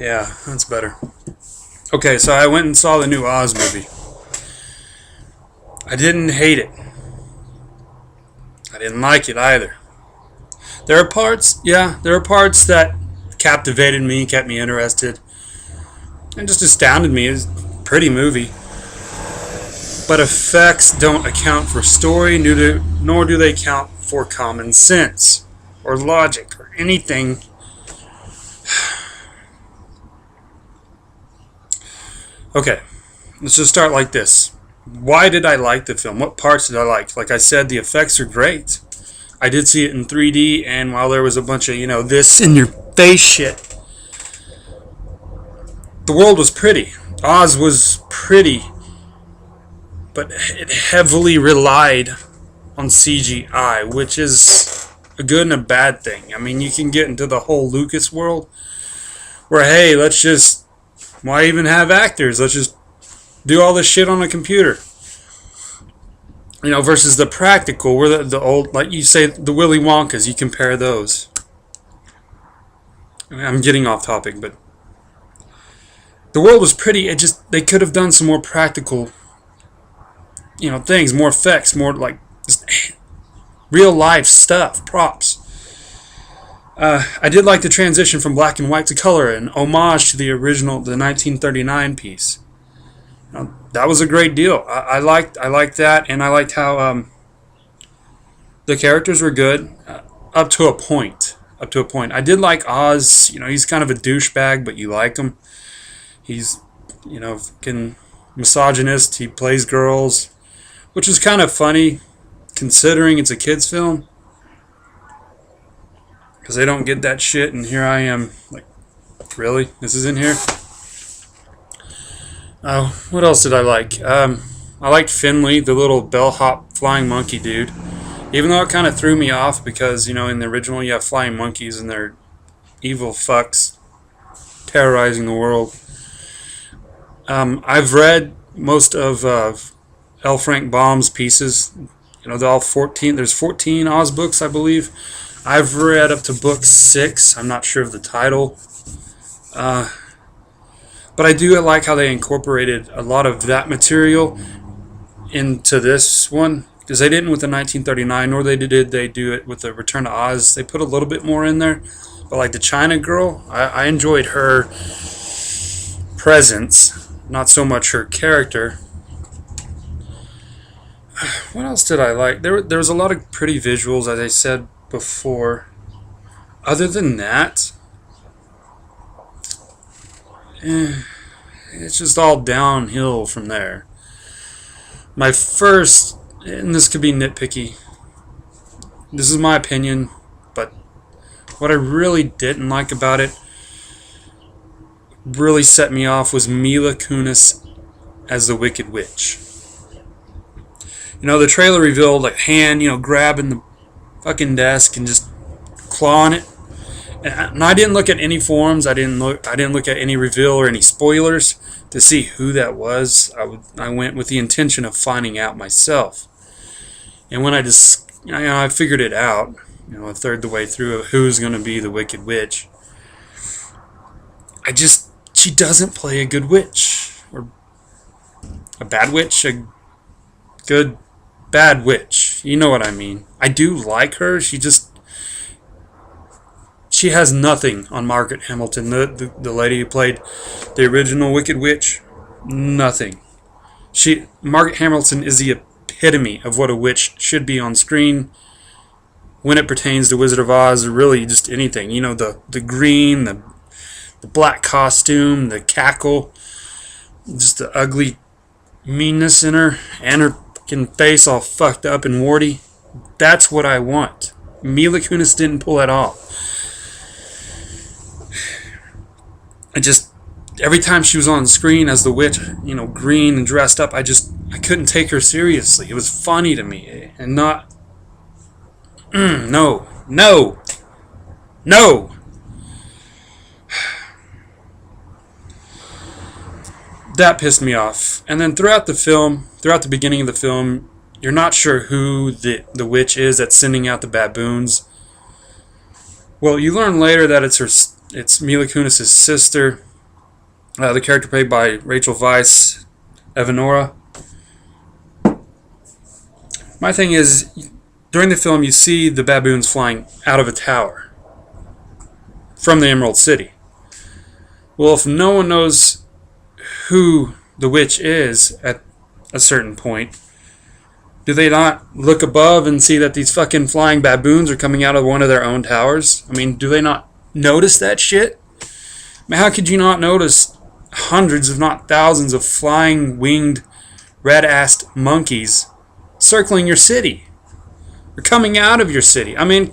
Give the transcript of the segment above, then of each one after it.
Yeah, that's better. Okay, so I went and saw the new Oz movie. I didn't hate it. I didn't like it either. There are parts that captivated me, kept me interested, and just astounded me. It's a pretty movie. But effects don't account for story, nor do they account for common sense, or logic, or anything. Okay, let's just start like this. Why did I like the film? What parts did I like? Like I said, the effects are great. I did see it in 3D, and while there was a bunch of, this in your face shit, the world was pretty. Oz was pretty, but it heavily relied on CGI, which is a good and a bad thing. I mean, you can get into the whole Lucas world where, hey, why even have actors? Let's just do all this shit on a computer. Versus the practical, where the old, like you say, the Willy Wonkas, you compare those. I'm getting off topic, but the world was pretty. They could have done some more practical, things, more effects, more like just real life stuff, props. I did like the transition from black and white to color, an homage to the original, the 1939 piece. That was a great deal. I liked that, and I liked how the characters were good up to a point. I did like Oz. He's kind of a douchebag, but you like him. He's fucking misogynist. He plays girls, which is kind of funny considering it's a kids film. Because they don't get that shit, and here I am, like, really? This is in here? Oh, what else did I like? I liked Finley, the little bellhop flying monkey dude. Even though it kind of threw me off because, in the original you have flying monkeys and they're evil fucks terrorizing the world. I've read most of L. Frank Baum's pieces. All 14. There's 14 Oz books, I believe. I've read up to book 6. I'm not sure of the title. But I do like how they incorporated a lot of that material into this one. Because they didn't with the 1939, nor did they do it with the Return to Oz. They put a little bit more in there. But like the China girl, I enjoyed her presence. Not so much her character. What else did I like? There was a lot of pretty visuals, as I said before. Other than that, it's just all downhill from there. My first, and this could be nitpicky, this is my opinion, but what I really didn't like about it, really set me off, was Mila Kunis as the Wicked Witch. The trailer revealed like hand, grabbing the fucking desk and just clawing it. And I didn't look at any forums. I didn't look at any reveal or any spoilers to see who that was. I went with the intention of finding out myself. And when I figured it out, a third the way through of who's going to be the Wicked Witch. She doesn't play a good witch, or a bad witch, a good bad witch. You know what I mean. I do like her. She has nothing on Margaret Hamilton, the lady who played the original Wicked Witch. Nothing. Margaret Hamilton is the epitome of what a witch should be on screen when it pertains to Wizard of Oz, or really just anything. The green, the black costume, the cackle, just the ugly meanness in her, and her fucking face all fucked up and warty. That's what I want. Mila Kunis didn't pull that off. Every time she was on screen as the witch, green and dressed up, I couldn't take her seriously. It was funny to me, and not, no. That pissed me off. And then throughout the beginning of the film, you're not sure who the witch is that's sending out the baboons. Well, you learn later that it's Mila Kunis' sister, The character played by Rachel Weisz, Evanora. My thing is, during the film, you see the baboons flying out of a tower from the Emerald City. Well, if no one knows who the witch is at a certain point, do they not look above and see that these fucking flying baboons are coming out of one of their own towers? I mean, do they not notice that shit? I mean, how could you not notice hundreds, if not thousands, of flying, winged, red-assed monkeys circling your city? Or coming out of your city? I mean,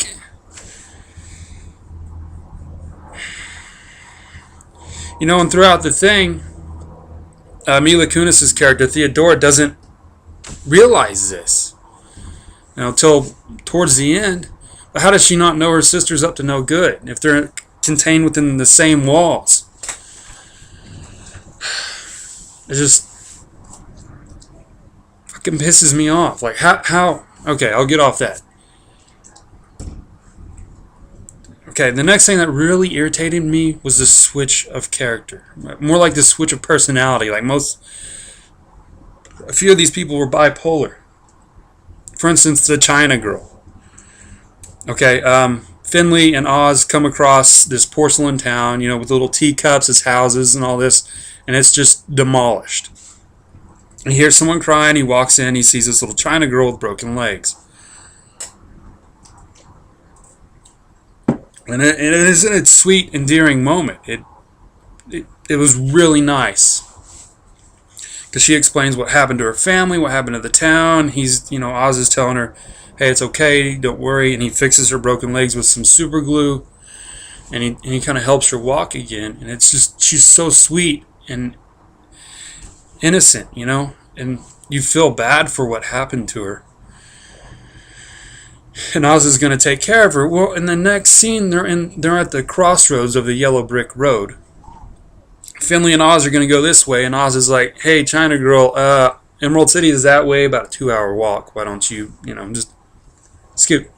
you know, and throughout the thing, Mila Kunis's character, Theodora, doesn't realize this, you know, till towards the end. But how does she not know her sister's up to no good if they're contained within the same walls? It just fucking pisses me off. Like, how? Okay, I'll get off that. Okay, the next thing that really irritated me was the switch of character. More like the switch of personality. Like a few of these people were bipolar. For instance, the China girl. Okay, Finley and Oz come across this porcelain town, you know, with little teacups as houses and all this, and it's just demolished. He hears someone crying, he walks in, he sees this little China girl with broken legs. And it isn't a sweet, endearing moment. It was really nice. Because she explains what happened to her family, what happened to the town. Oz is telling her, hey, it's okay, don't worry. And he fixes her broken legs with some super glue. And he kind of helps her walk again. And it's just, she's so sweet and innocent, you know. And you feel bad for what happened to her. And Oz is going to take care of her. Well, in the next scene, they're at the crossroads of the yellow brick road. Finley and Oz are going to go this way, and Oz is like, hey, China girl, Emerald City is that way, about a 2-hour walk. Why don't you, just scoot.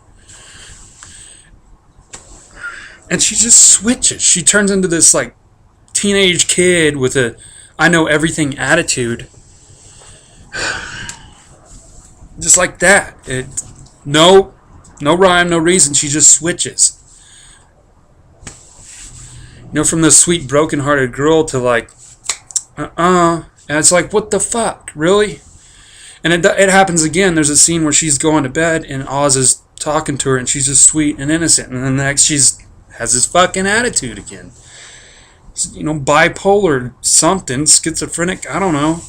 And she just switches. She turns into this, like, teenage kid with a I know everything attitude. Just like that. No rhyme, no reason. She just switches. From the sweet, broken-hearted girl to like, And it's like, what the fuck? Really? And it happens again. There's a scene where she's going to bed and Oz is talking to her and she's just sweet and innocent. And then the next has this fucking attitude again. Bipolar something, schizophrenic, I don't know.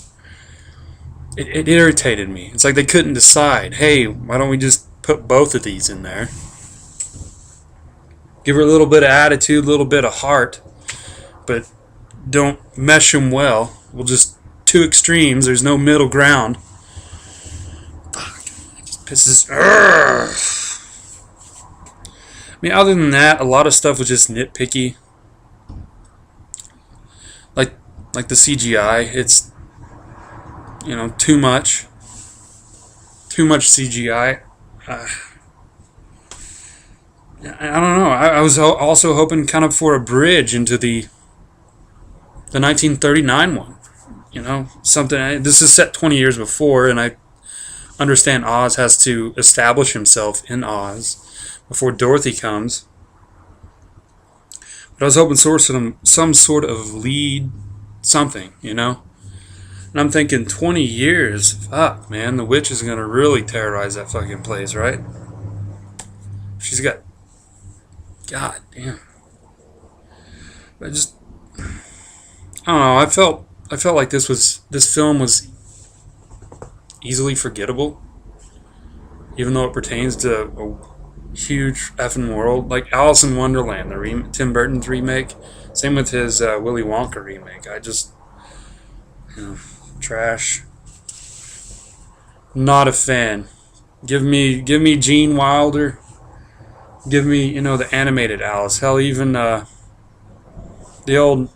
It irritated me. It's like they couldn't decide. Hey, why don't we just put both of these in there? Give her a little bit of attitude, a little bit of heart, but don't mesh them well. We'll just two extremes. There's no middle ground. Fuck. It just pisses. Urgh. I mean, other than that, a lot of stuff was just nitpicky. Like the CGI, it's too much. Too much CGI. I don't know. I was also hoping kind of for a bridge into the 1939 one. Something. This is set 20 years before, and I understand Oz has to establish himself in Oz before Dorothy comes. But I was hoping some sort of lead something, And I'm thinking 20 years, fuck, man, the witch is going to really terrorize that fucking place, right? She's got... God damn. I don't know, I felt like this film was easily forgettable, even though it pertains to a huge effing world. Like Alice in Wonderland, Tim Burton's remake. Same with his Willy Wonka remake. I just... trash. Not a fan. Give me Gene Wilder. Give me, the animated Alice. Hell, even the old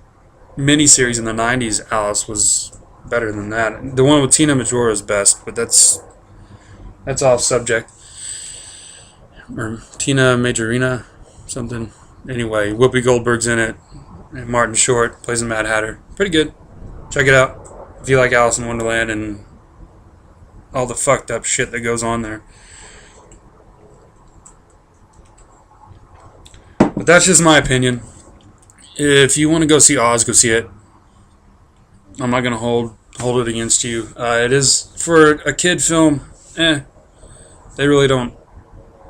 miniseries in the 90s Alice was better than that. The one with Tina Majora is best, but that's off subject. Or Tina Majorina, something. Anyway, Whoopi Goldberg's in it. And Martin Short plays the Mad Hatter. Pretty good. Check it out if you like Alice in Wonderland and all the fucked up shit that goes on there. But that's just my opinion. If you want to go see Oz, go see it. I'm not gonna hold it against you. It is for a kid film. They really don't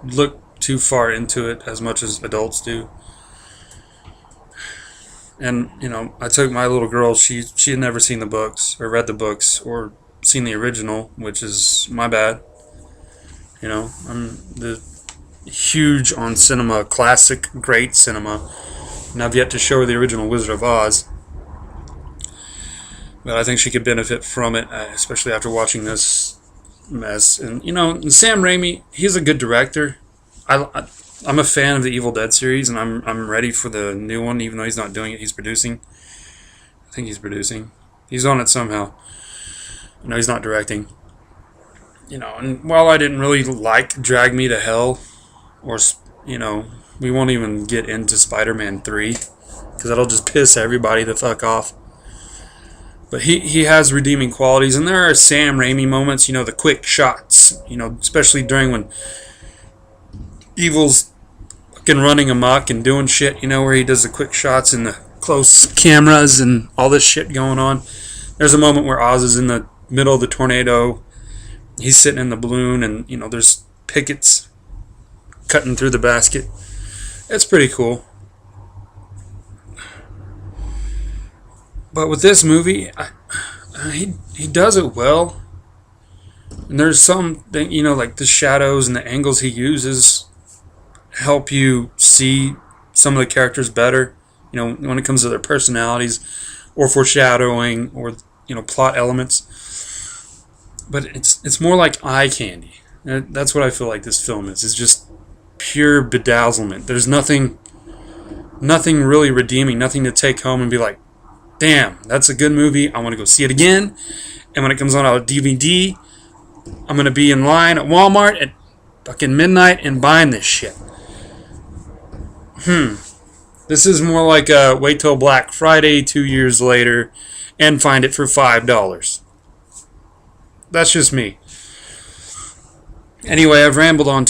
look too far into it as much as adults do. And I took my little girl. She had never seen the books or read the books or seen the original, which is my bad. I'm the huge on cinema, classic, great cinema, and I've yet to show her the original Wizard of Oz. But I think she could benefit from it, especially after watching this mess. And Sam Raimi, he's a good director. I'm a fan of the Evil Dead series, and I'm ready for the new one, even though he's not doing it. He's producing. I think he's producing. He's on it somehow. No, he's not directing. And while I didn't really like Drag Me to Hell, or we won't even get into Spider-Man 3, because that'll just piss everybody the fuck off. But he has redeeming qualities, and there are Sam Raimi moments, the quick shots, especially during when Evil's fucking running amok and doing shit, where he does the quick shots and the close cameras and all this shit going on. There's a moment where Oz is in the middle of the tornado. He's sitting in the balloon, and there's pickets cutting through the basket. It's pretty cool. But with this movie, he does it well. And there's some thing, like the shadows and the angles he uses help you see some of the characters better. When it comes to their personalities or foreshadowing or plot elements. But it's more like eye candy. That's what I feel like this film is. It's just pure bedazzlement. There's nothing really redeeming, nothing to take home and be like, damn, that's a good movie. I want to go see it again. And when it comes on a DVD, I'm going to be in line at Walmart at fucking midnight and buying this shit. This is more like a wait till Black Friday 2 years later and find it for $5. That's just me. Anyway, I've rambled on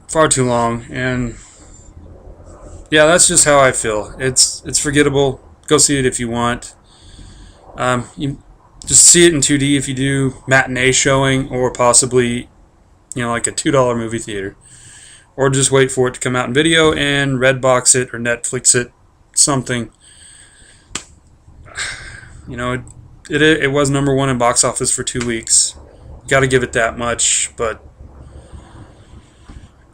far too long, and yeah, that's just how I feel. It's forgettable. Go see it if you want. You just see it in 2D if you do matinee showing, or possibly like a $2 movie theater, or just wait for it to come out in video and Redbox it or Netflix it, something. It was number one in box office for 2 weeks. Got to give it that much, but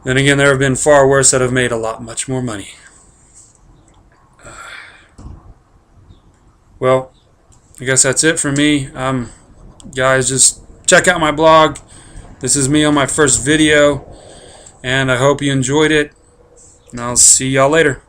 then again, there have been far worse that have made much more money. Well, I guess that's it for me. Guys, just check out my blog. This is me on my first video, and I hope you enjoyed it, and I'll see y'all later.